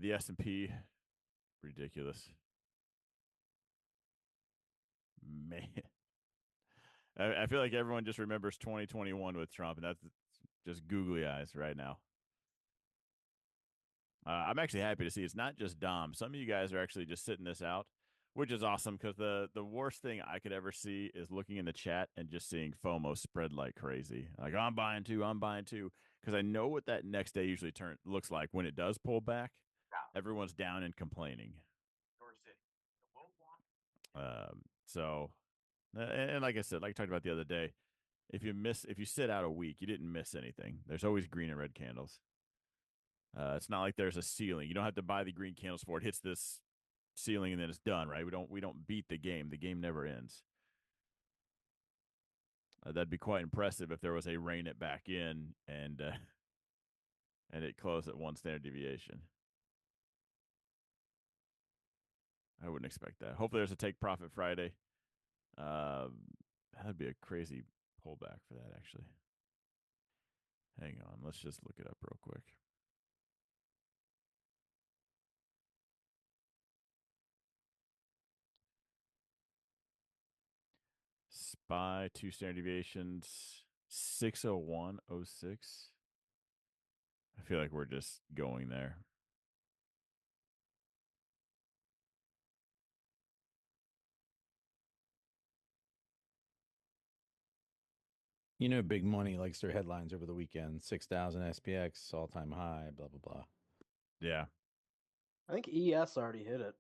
the S&P, ridiculous. Man, I feel like everyone just remembers 2021 with Trump, and that's just googly eyes right now. I'm actually happy to see it's not just Dom. Some of you guys are actually just sitting this out, which is awesome because the worst thing I could ever see is looking in the chat and just seeing FOMO spread like crazy. Like I'm buying too, I'm buying too, because I know what that next day usually looks like when it does pull back. Everyone's down and complaining. So, and like I said, like I talked about the other day, if you sit out a week, you didn't miss anything. There's always green and red candles. It's not like there's a ceiling. You don't have to buy the green candles for it. Hits this ceiling and then it's done, right? We don't beat the game. The game never ends. That'd be quite impressive if there was a rein it back in and it closed at one standard deviation. I wouldn't expect that. Hopefully, there's a take profit Friday. That'd be a crazy pullback for that, actually. Hang on, let's just look it up real quick. SPY 2 standard deviations 601.06. I feel like we're just going there. You know, big money likes their headlines over the weekend. 6,000 SPX, all time high, blah, blah, blah. Yeah. I think ES already hit it.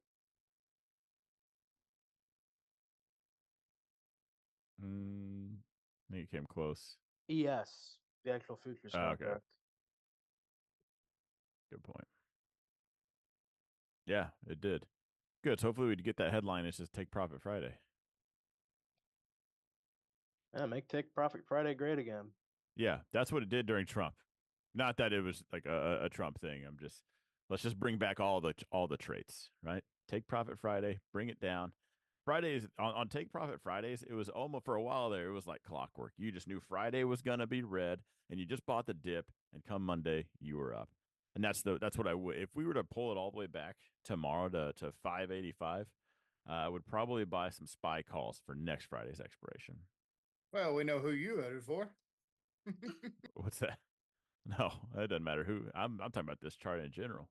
I think it came close. ES, the actual futures contract. Okay. Good point. Yeah, it did. Good. So hopefully we'd get that headline. It's just Take Profit Friday. Yeah, make Take Profit Friday great again. Yeah, that's what it did during Trump. Not that it was like a Trump thing. Let's just bring back all the traits, right? Take Profit Friday, bring it down. Fridays on Take Profit Fridays, it was almost for a while there. It was like clockwork. You just knew Friday was gonna be red, and you just bought the dip, and come Monday you were up. And that's what I would if we were to pull it all the way back tomorrow to 585. I would probably buy some SPY calls for next Friday's expiration. Well, we know who you voted for. What's that? No, it doesn't matter who. I'm talking about this chart in general.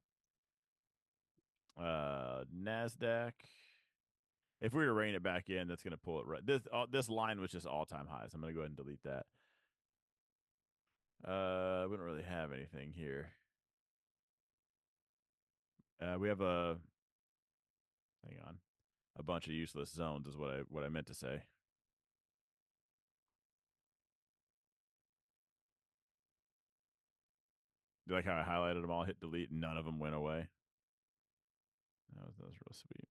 NASDAQ. If we were to rein it back in, that's going to pull it right. This line was just all time highs. I'm going to go ahead and delete that. We don't really have anything here. We have hang on, a bunch of useless zones is what I meant to say. You like how I highlighted them all, hit delete, and none of them went away? That was real sweet.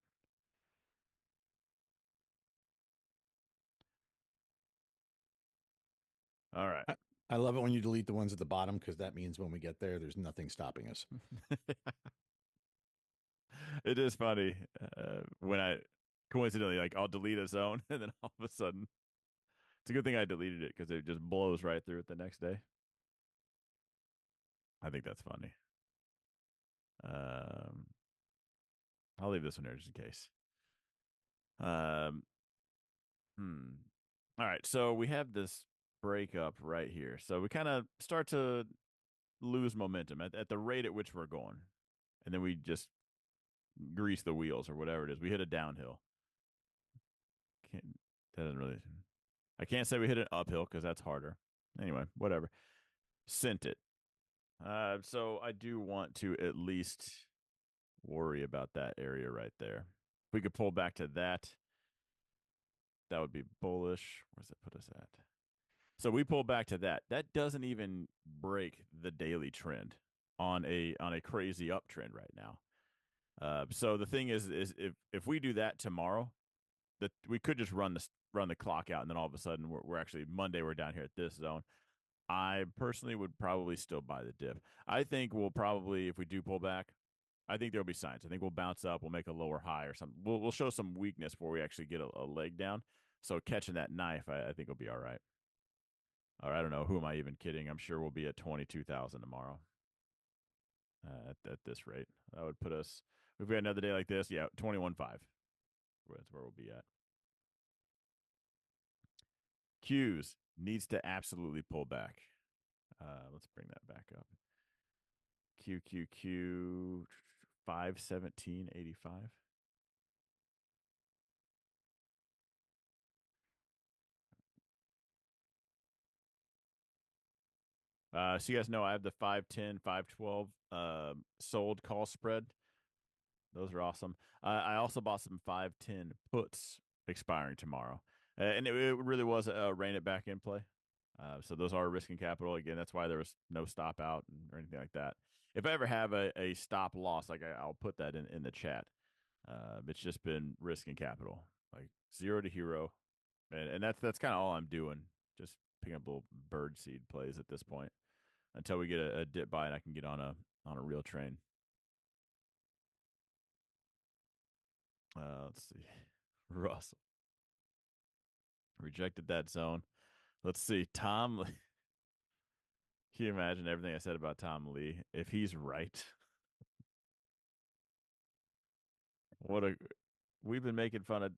All right. I love it when you delete the ones at the bottom because that means when we get there, there's nothing stopping us. It is funny when I coincidentally I'll delete a zone and then all of a sudden it's a good thing I deleted it because it just blows right through it the next day. I think that's funny. I'll leave this one here just in case. All right, so we have this breakup right here. So we kind of start to lose momentum at the rate at which we're going. And then we just grease the wheels or whatever it is. We hit a downhill. I can't say we hit an uphill because that's harder. Anyway, whatever. Sent it. So I do want to at least worry about that area right there. If we could pull back to that, that would be bullish. Where's that put us at? So we pull back to that. That doesn't even break the daily trend on a crazy uptrend right now. So the thing is if we do that tomorrow, that we could just run the clock out, and then all of a sudden we're actually Monday. We're down here at this zone. I personally would probably still buy the dip. I think we'll probably, if we do pull back, I think there'll be signs. I think we'll bounce up. We'll make a lower high or something. We'll show some weakness before we actually get a leg down. So catching that knife, I think will be all right. Or I don't know. Who am I even kidding? I'm sure we'll be at 22,000 tomorrow. at this rate. That would put us, if we had another day like this, yeah, 21.5. That's where we'll be at. Qs needs to absolutely pull back. Let's bring that back up. QQQ 517.85. So you guys know I have the 510, 512 sold call spread. Those are awesome. I also bought some 510 puts expiring tomorrow. And it really was a rein it back in play. So those are risking capital. Again, that's why there was no stop out or anything like that. If I ever have a stop loss, like I'll put that in the chat. It's just been risking capital, like 0 to hero. And that's kind of all I'm doing. Just picking up little bird seed plays at this point until we get a dip buy and I can get on a real train. Let's see. Russell rejected that zone. Let's see. Tom Lee. Can you imagine everything I said about Tom Lee? If he's right, we've been making fun of,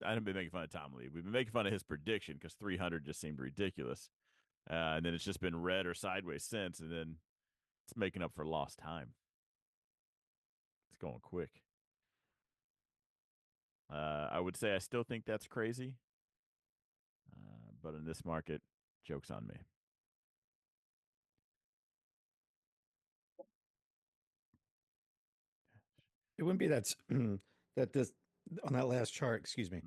I haven't been making fun of Tom Lee. We've been making fun of his prediction because 300 just seemed ridiculous. And then it's just been red or sideways since, and then it's making up for lost time. It's going quick. I would say I still think that's crazy. But in this market, joke's on me. It wouldn't be that this on that last chart. Excuse me.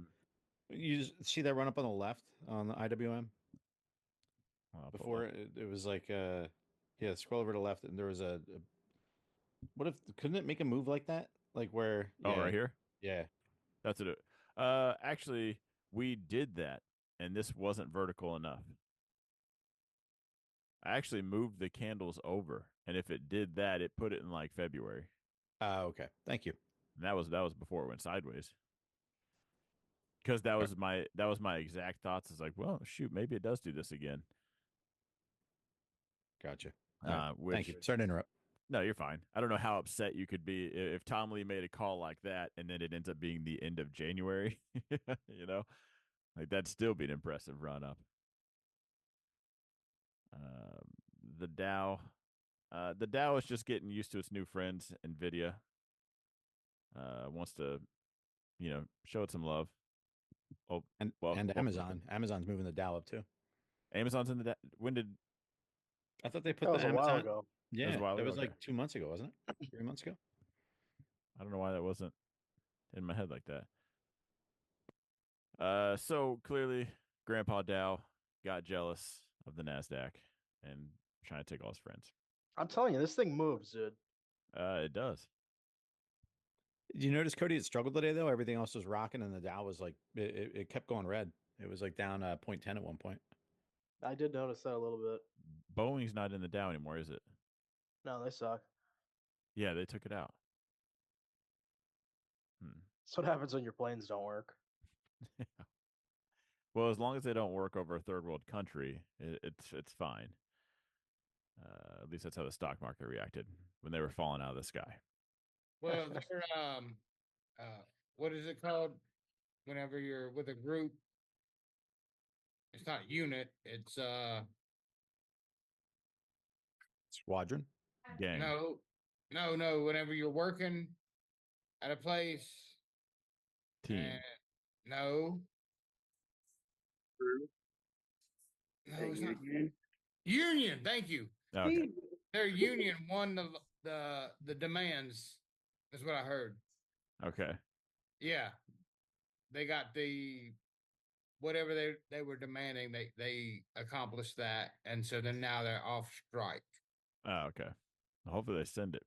You see that run up on the left on the IWM? Before it was like yeah, scroll over to the left and there was what if couldn't it make a move like that? Like where right here? Yeah. That's it. Actually, we did that, and this wasn't vertical enough. I actually moved the candles over, and if it did that, it put it in like February. Okay. Thank you. And that was before it went sideways. Because that was my exact thoughts. Is like, well, shoot, maybe it does do this again. Gotcha. Thank you. Which, Sorry to interrupt. No, you're fine. I don't know how upset you could be if Tom Lee made a call like that and then it ends up being the end of January. You know, like that'd still be an impressive run up. The Dow, the Dow is just getting used to its new friends. Nvidia wants to, show it some love. Oh, and Amazon. Amazon's moving the Dow up too. Amazon's in the Dow. When did? I thought they put That was the a Amazon. while ago. Yeah, that was like 2 months ago, wasn't it? 3 months ago. I don't know why that wasn't in my head like that. So clearly, Grandpa Dow got jealous of the NASDAQ and trying to take all his friends. I'm telling you, this thing moves, dude. It does. Did you notice, Cody, it struggled today, though? Everything else was rocking, and the Dow was like, it kept going red. It was like down 0.10 at one point. I did notice that a little bit. Boeing's not in the Dow anymore, is it? No, they suck. Yeah, they took it out. That's what happens when your planes don't work. Well, as long as they don't work over a third world country, it's fine. At least that's how the stock market reacted when they were falling out of the sky. Well, they're what is it called? Whenever you're with a group, it's not unit. It's Squadron. Gang. No. Whenever you're working at a place, Team. No. No, it's not. Union. Thank you. Okay. Their union won the demands. That's what I heard. Okay. Yeah, they got the whatever they were demanding. They accomplished that, and so then now they're off strike. Oh, okay. Hopefully they send it.